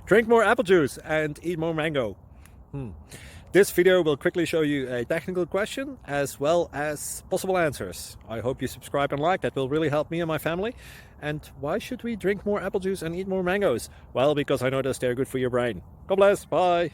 Drink more apple juice and eat more mango. This video will quickly show you a technical question as well as possible answers. I hope you subscribe and like, that will really help me and my family. And why should we drink more apple juice and eat more mangoes? Well, because I noticed they're good for your brain. God bless, bye.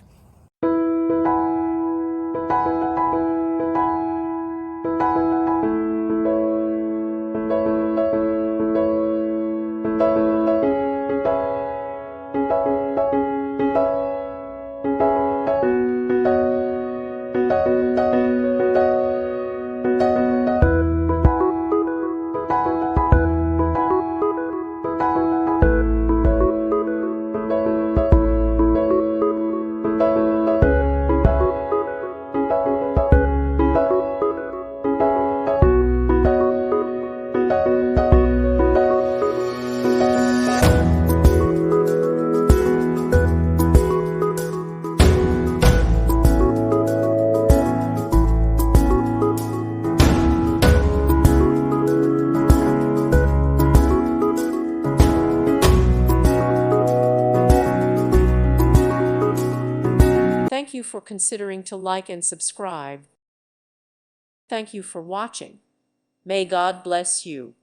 Thank you for considering to like and subscribe. Thank you for watching. May God bless you.